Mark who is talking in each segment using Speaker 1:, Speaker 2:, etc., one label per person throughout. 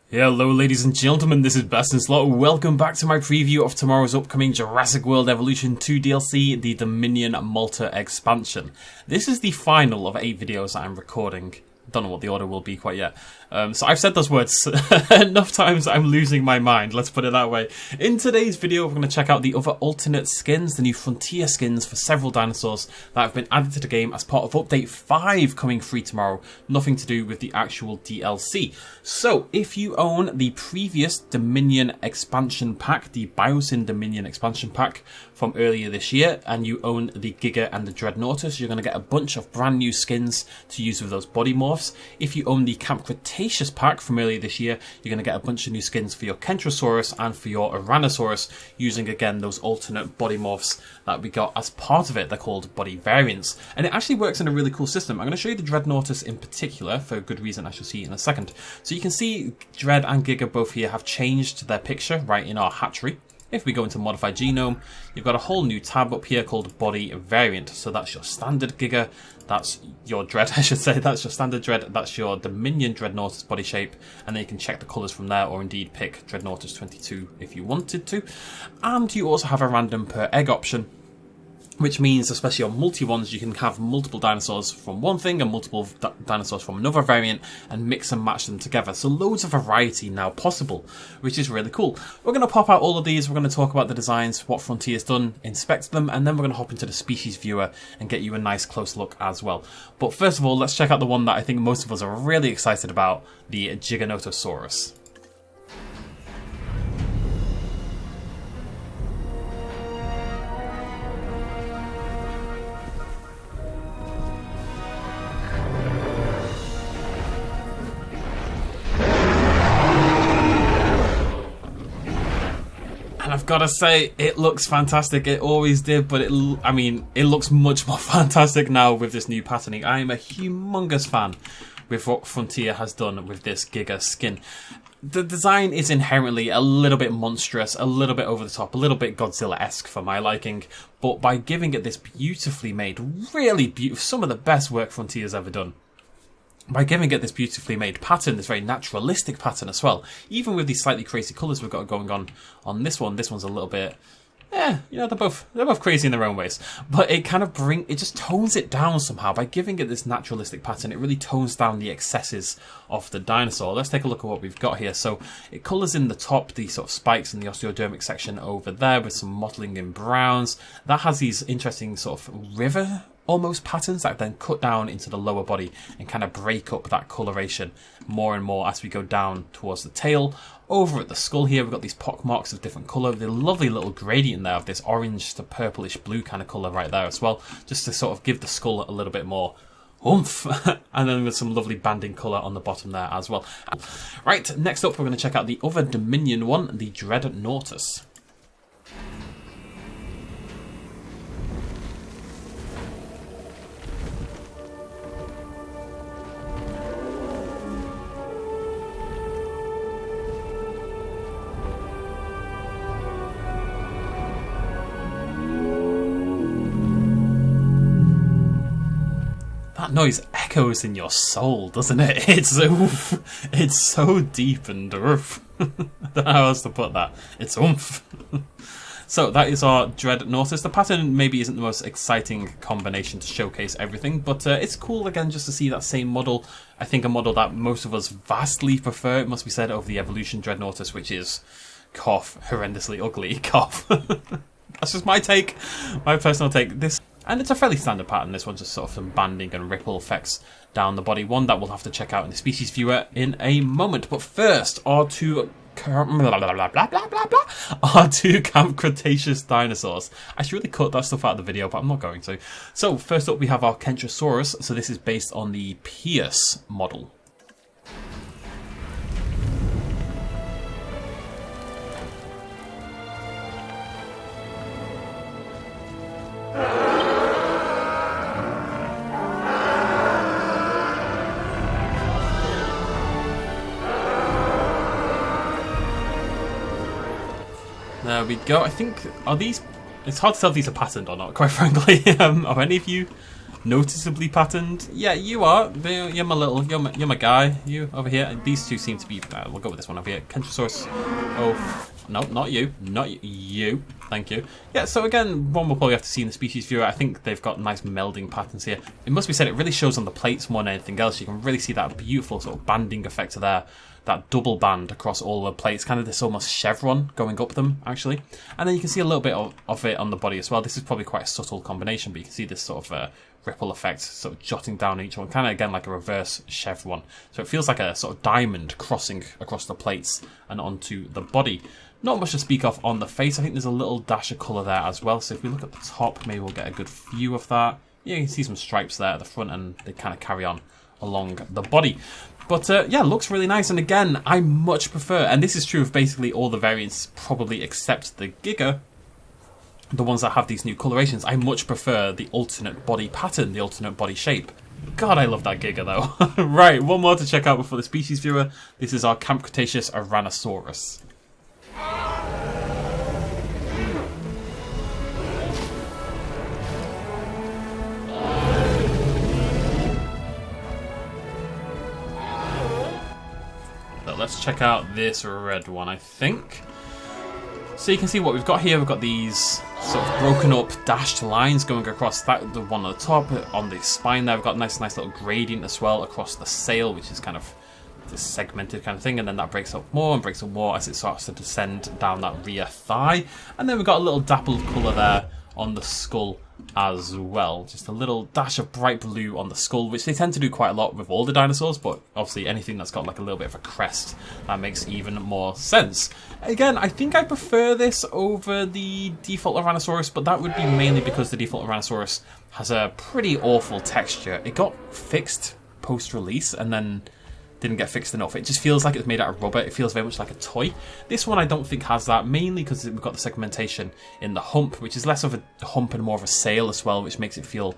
Speaker 1: Hello ladies and gentlemen, this is BestInSlot. Welcome back to my preview of tomorrow's upcoming Jurassic World Evolution 2 DLC, the Dominion Malta expansion. This is the final of 8 videos that I'm recording. Don't know what the order will be quite yet. So I've said those words enough times I'm losing my mind, let's put it that way. In today's video, we're going to check out the other alternate skins, the new frontier skins for several dinosaurs that have been added to the game as part of Update 5 coming free tomorrow. Nothing to do with the actual DLC. So if you own the previous Dominion expansion pack, the Biosyn Dominion expansion pack from earlier this year, and you own the Giga and the Dreadnoughtus, you're going to get a bunch of brand new skins to use with those body morphs. If you own the Camp Cretaceous pack from earlier this year, you're going to get a bunch of new skins for your Kentrosuaurus and for your Ouranosaurus, using again those alternate body morphs that we got as part of it. They're called body variants, and it actually works in a really cool system. I'm going to show you the Dreadnoughtus in particular for a good reason I shall see in a second. So you can see Dread and Giga both here have changed their picture right in our hatchery. If we go into Modify Genome, you've got a whole new tab up here called Body Variant. So that's your standard Giga, that's your Dread, I should say, that's your standard Dread, that's your Dominion Dreadnoughtus body shape, and then you can check the colours from there, or indeed pick Dreadnoughtus 22 if you wanted to. And you also have a random per egg option, which means, especially on multi-ones, you can have multiple dinosaurs from one thing and multiple dinosaurs from another variant and mix and match them together. So loads of variety now possible, which is really cool. We're going to pop out all of these, we're going to talk about the designs, what Frontier's done, inspect them, and then we're going to hop into the species viewer and get you a nice close look as well. But first of all, let's check out the one that I think most of us are really excited about, the Giganotosaurus. And I've got to say, it looks fantastic. It always did, but it looks much more fantastic now with this new patterning. I am a humongous fan with what Frontier has done with this Giga skin. The design is inherently a little bit monstrous, a little bit over the top, a little bit Godzilla-esque for my liking, but by giving it this beautifully made, really beautiful, some of the best work Frontier's ever done, by giving it this beautifully made pattern, this very naturalistic pattern as well, even with these slightly crazy colours we've got going on this one. This one's a little bit, you know, they're both crazy in their own ways, but it kind of it just tones it down somehow. By giving it this naturalistic pattern, it really tones down the excesses of the dinosaur. Let's take a look at what we've got here. So it colours in the top, the sort of spikes and the osteodermic section over there with some mottling in browns. That has these interesting sort of river almost patterns that then cut down into the lower body and kind of break up that coloration more and more as we go down towards the tail. Over at the skull here, we've got these pock marks of different colour, the lovely little gradient there of this orange to purplish blue kind of colour right there as well, just to sort of give the skull a little bit more oomph. And then with some lovely banding colour on the bottom there as well. Right, next up we're going to check out the other Dominion one, the Dreadnoughtus. That noise echoes in your soul, doesn't it? It's oomph. It's so deep and oomph. I don't know how else to put that. It's oomph. So that is our Dreadnoughtus. The pattern maybe isn't the most exciting combination to showcase everything, but it's cool again just to see that same model. I think a model that most of us vastly prefer, it must be said, over the Evolution Dreadnoughtus, which is, cough, horrendously ugly, cough. That's just my take, my personal take. And it's a fairly standard pattern. This one's just sort of some banding and ripple effects down the body. One that we'll have to check out in the species viewer in a moment. But first, our two Camp Cretaceous dinosaurs. I should really cut that stuff out of the video, but I'm not going to. So first up we have our Kentrosaurus. So this is based on the Pierce model. There we go. I think, are these, it's hard to tell if these are patterned or not, quite frankly. Are any of you noticeably patterned. Yeah, you are. You're my guy. You over here. And these two seem to be. We'll go with this one over here. Kentrosaurus. Oh, no, not you. Not you. Thank you. Yeah, so again, one we'll probably have to see in the species viewer. I think they've got nice melding patterns here. It must be said, it really shows on the plates more than anything else. You can really see that beautiful sort of banding effect there. That double band across all the plates, kind of this almost chevron going up them, actually. And then you can see a little bit of it on the body as well. This is probably quite a subtle combination, but you can see this sort of ripple effect sort of jotting down each one, kind of again like a reverse chevron. So it feels like a sort of diamond crossing across the plates and onto the body. Not much to speak of on the face. I think there's a little dash of colour there as well. So if we look at the top, maybe we'll get a good view of that. Yeah, you can see some stripes there at the front, and they kind of carry on along the body. But yeah, looks really nice. And again, I much prefer, and this is true of basically all the variants, probably except the Giga, the ones that have these new colorations, I much prefer the alternate body pattern, the alternate body shape. God, I love that Giga though. Right, one more to check out before the species viewer. This is our Camp Cretaceous Ouranosaurus. Let's check out this red one, I think. So you can see what we've got here. We've got these sort of broken up dashed lines going across that, the one on the top, on the spine there. We've got a nice little gradient as well across the sail, which is kind of this segmented kind of thing, and then that breaks up more and breaks up more as it starts to descend down that rear thigh. And then we've got a little dappled colour there on the skull as well. Just a little dash of bright blue on the skull, which they tend to do quite a lot with all the dinosaurs, but obviously anything that's got like a little bit of a crest, that makes even more sense. Again, I think I prefer this over the default Ouranosaurus, but that would be mainly because the default Ouranosaurus has a pretty awful texture. It got fixed post-release and then didn't get fixed enough. It just feels like it's made out of rubber. It feels very much like a toy. This one I don't think has that, mainly because we've got the segmentation in the hump, which is less of a hump and more of a sail as well, which makes it feel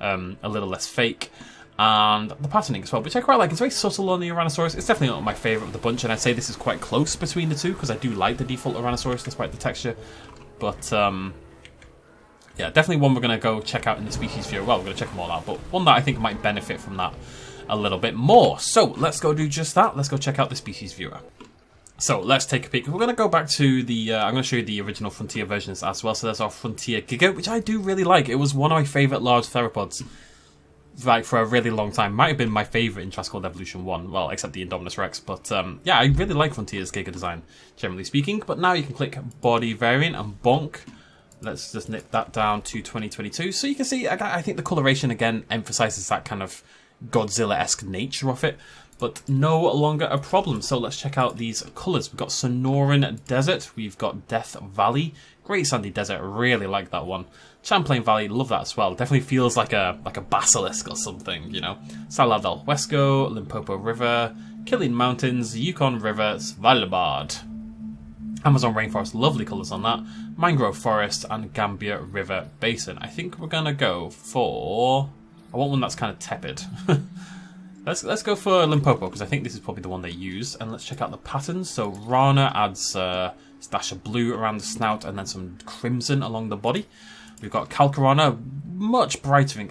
Speaker 1: a little less fake. And the patterning as well, which I quite like. It's very subtle on the Ouranosaurus. It's definitely not my favourite of the bunch, and I'd say this is quite close between the two, because I do like the default Ouranosaurus despite the texture. But yeah, definitely one we're going to go check out in the species viewer. Well, we're going to check them all out, but one that I think might benefit from that a little bit more. So let's go do just that. Let's go check out the species viewer. So let's take a peek. We're going to go back to the, I'm going to show you the original Frontier versions as well. So there's our Frontier Giga, which I do really like. It was one of my favourite large theropods, like, for a really long time. Might have been my favourite in Jurassic World Evolution 1, well, except the Indominus Rex. But yeah, I really like Frontier's Giga design, generally speaking. But now you can click body variant and bonk. Let's just nip that down to 2022. So you can see, I think the coloration again emphasises that kind of Godzilla-esque nature of it, but no longer a problem. So let's check out these colours. We've got Sonoran Desert, we've got Death Valley, Great Sandy Desert, really like that one. Champlain Valley, love that as well. Definitely feels like a basilisk or something, you know. Salar del Huesco, Limpopo River, Killing Mountains, Yukon River, Svalbard. Amazon Rainforest, lovely colours on that. Mangrove Forest and Gambia River Basin. I think we're going to go for... I want one that's kind of tepid. Let's go for Limpopo, because I think this is probably the one they use. And let's check out the patterns. So Rana adds a dash of blue around the snout and then some crimson along the body. We've got Calcarana, much brighter.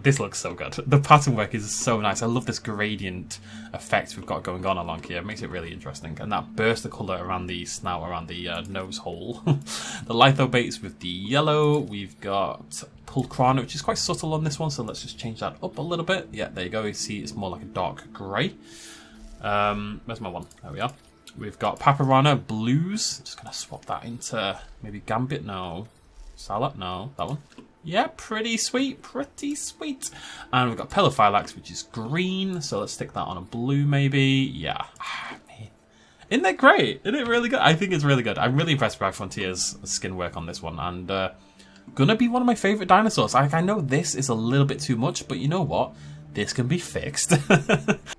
Speaker 1: This looks so good. The pattern work is so nice. I love this gradient effect we've got going on along here. It makes it really interesting. And that burst of colour around the snout, around the nose hole. The lithobates with the yellow. We've got Pulcrana, which is quite subtle on this one. So let's just change that up a little bit. Yeah, there you go. You see it's more like a dark grey. Where's my one? There we are. We've got Paparana Blues. Just going to swap that into maybe Gambit. No. Salad? No, that one. Yeah, pretty sweet, pretty sweet. And we've got Pelophylax, which is green, so let's stick that on a blue maybe. Yeah. Isn't that great? Isn't it really good? I think it's really good. I'm really impressed by Frontier's skin work on this one, and gonna be one of my favourite dinosaurs. I know this is a little bit too much, but you know what? This can be fixed.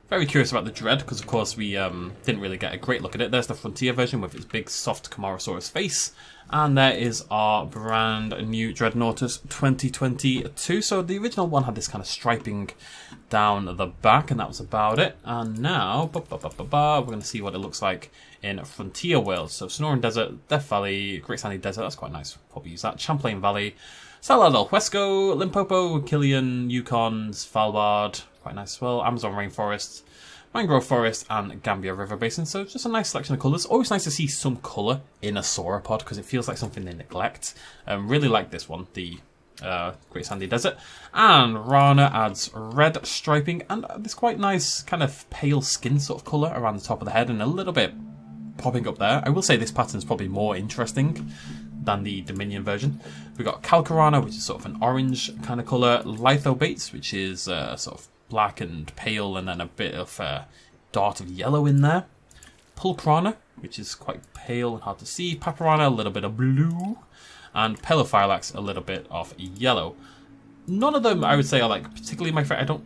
Speaker 1: Very curious about the Dread, because of course we didn't really get a great look at it. There's the Frontier version with its big soft Camarasaurus face. And there is our brand new Dreadnoughtus 2022. So the original one had this kind of striping down the back, and that was about it. And now, we're going to see what it looks like in Frontier World. So Sonoran Desert, Death Valley, Great Sandy Desert, that's quite nice. Probably use that. Champlain Valley, Salar del Huesco, Limpopo, Killian, Yukon, Svalbard, quite nice as well, Amazon rainforest, mangrove forest, and Gambia River Basin. So just a nice selection of colours. Always nice to see some colour in a sauropod because it feels like something they neglect. Really like this one, the Great Sandy Desert. And Rana adds red striping and this quite nice kind of pale skin sort of colour around the top of the head and a little bit popping up there. I will say this pattern is probably more interesting than the Dominion version. We've got Calcarana, which is sort of an orange kind of colour. Lithobates, which is sort of black and pale, and then a bit of dart of yellow in there. Pulcrana, which is quite pale and hard to see. Paparana, a little bit of blue. And Pelophylax, a little bit of yellow. None of them, I would say, are like particularly my favorite.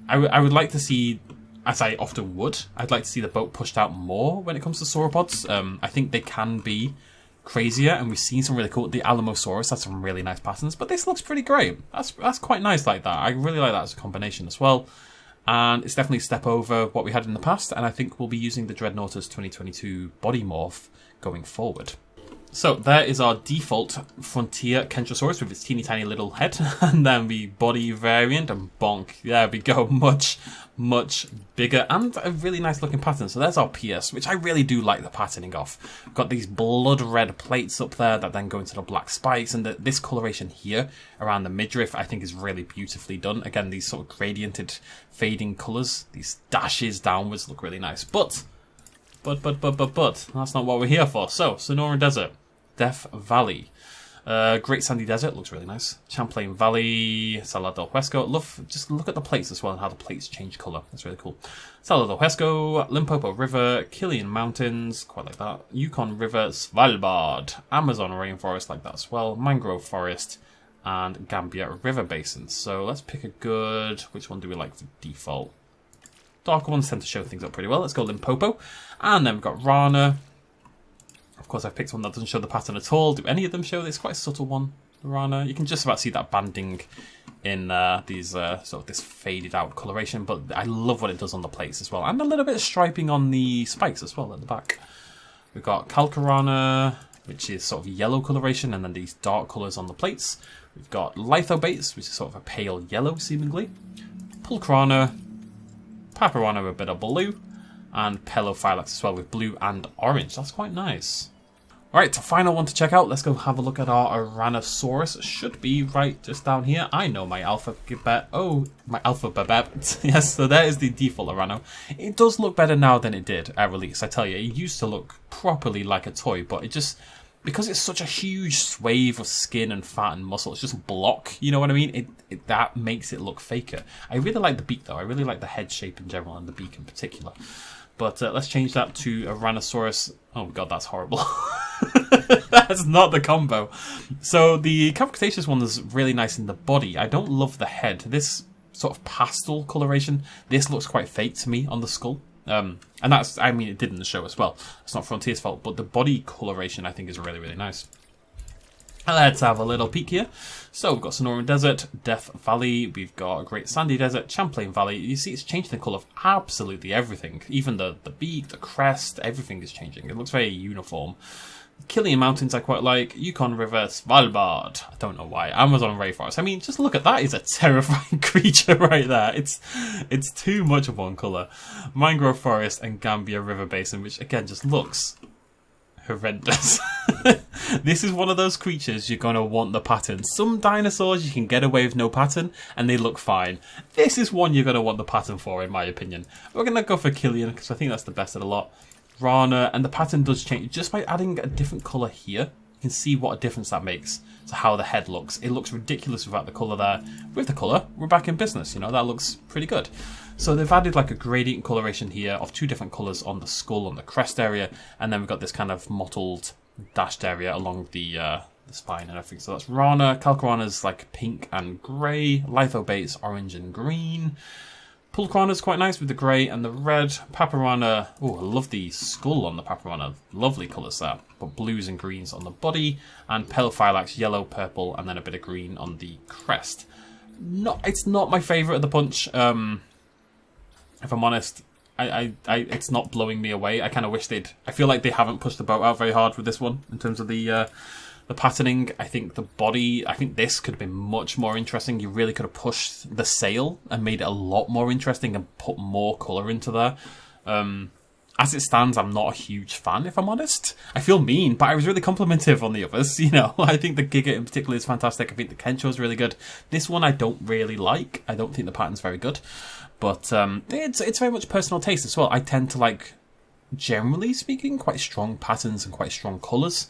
Speaker 1: I would like to see, as I often would, I'd like to see the boat pushed out more when it comes to sauropods. I think they can be crazier, and we've seen some really cool. The Alamosaurus has some really nice patterns, but this looks pretty great. That's quite nice like that. I really like that as a combination as well. And it's definitely a step over what we had in the past, and I think we'll be using the Dreadnoughtus 2022 body morph going forward. So there is our default Frontier Kentrosaurus with its teeny tiny little head, and then the body variant, and bonk, there we go, much bigger, and a really nice looking pattern. So there's our PS, which I really do like the patterning of. We've got these blood red plates up there that then go into the black spikes, and this coloration here around the midriff I think is really beautifully done. Again, these sort of gradiented fading colours, these dashes downwards look really nice, but that's not what we're here for. So Sonoran Desert, Death Valley, Great Sandy Desert looks really nice. Champlain Valley, Salar del Huesco. Just look at the plates as well and how the plates change colour. That's really cool. Salar del Huesco, Limpopo River, Killian Mountains, quite like that. Yukon River, Svalbard, Amazon rainforest like that as well. Mangrove forest, and Gambia River Basin. So let's pick a good. Which one do we like for default? Darker ones tend to show things up pretty well. Let's go Limpopo, and then we've got Rana. Of course, I've picked one that doesn't show the pattern at all. Do any of them show this? Quite a subtle one, Rana. You can just about see that banding in these sort of this faded out coloration, but I love what it does on the plates as well, and a little bit of striping on the spikes as well at the back. We've got Calcarana, which is sort of yellow coloration, and then these dark colours on the plates. We've got Lithobates, which is sort of a pale yellow seemingly. Pulcrana, Paparana with a bit of blue, and Pelophylax as well with blue and orange. That's quite nice. Alright, the final one to check out. Let's go have a look at our Ouranosaurus. Should be right just down here. I know my alphabet. Oh, my alphabet. Yes, so there is the default Ourano. It does look better now than it did at release. I tell you, it used to look properly like a toy, but it just, because it's such a huge swathe of skin and fat and muscle, it's just block, you know what I mean? That makes it look faker. I really like the beak though. I really like the head shape in general and the beak in particular. But let's change that to Ouranosaurus. Oh god, that's horrible. That's not the combo. So the Cretaceous one is really nice in the body. I don't love the head. This sort of pastel coloration, this looks quite fake to me on the skull. And that's, I mean, it did in the show as well. It's not Frontier's fault, but the body coloration I think is really, really nice. And let's have a little peek here. So we've got Sonoran Desert, Death Valley, we've got Great Sandy Desert, Champlain Valley. You see it's changed the colour of absolutely everything. Even the beak, the crest, everything is changing. It looks very uniform. Killian Mountains I quite like. Yukon River, Svalbard. I don't know why. Amazon rainforest. I mean, just look at that. It's a terrifying creature right there. It's too much of one colour. Mangrove Forest and Gambia River Basin, which again just looks horrendous. This is one of those creatures you're going to want the pattern. Some dinosaurs you can get away with no pattern and they look fine. This is one you're going to want the pattern for, in my opinion. We're going to go for Killian because I think that's the best of the lot. Rana, and the pattern does change. Just by adding a different colour here, you can see what a difference that makes to how the head looks. It looks ridiculous without the colour there. With the colour, we're back in business, you know, that looks pretty good. So they've added like a gradient coloration here of two different colours on the skull, on the crest area, and then we've got this kind of mottled dashed area along the spine and everything. So that's Rana. Calcarana's like pink and grey. Lithobates orange and green. Pulcrana's quite nice with the grey and the red. Paparana, oh, I love the skull on the Paparana. Lovely colours there. But blues and greens on the body. And Pelophylax, yellow, purple, and then a bit of green on the crest. It's not my favourite of the bunch. If I'm honest, it's not blowing me away. I kind of wish they'd. I feel like they haven't pushed the boat out very hard with this one in terms of the The patterning, I think the body, I think this could have been much more interesting. You really could have pushed the sail and made it a lot more interesting and put more colour into there. As it stands, I'm not a huge fan, if I'm honest. I feel mean, but I was really complimentive on the others, you know. I think the Giga in particular is fantastic. I think the Kentro is really good. This one I don't really like. I don't think the pattern's very good. But it's very much personal taste as well. I tend to like, generally speaking, quite strong patterns and quite strong colours.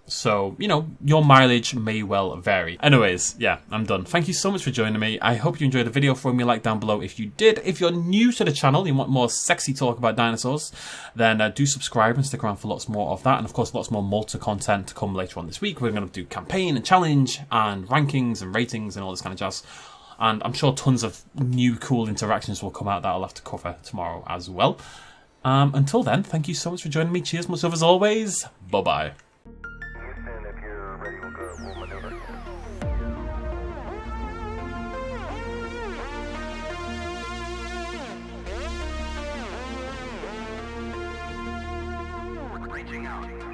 Speaker 1: So, you know, your mileage may well vary. Anyways, yeah, I'm done. Thank you so much for joining me. I hope you enjoyed the video. Throw me a like down below if you did. If you're new to the channel, you want more sexy talk about dinosaurs, then do subscribe and stick around for lots more of that. And of course, lots more Malta content to come later on this week. We're going to do campaign and challenge and rankings and ratings and all this kind of jazz. And I'm sure tons of new cool interactions will come out that I'll have to cover tomorrow as well. Until then, thank you so much for joining me. Cheers, much love as always. Bye-bye.
Speaker 2: Reaching out.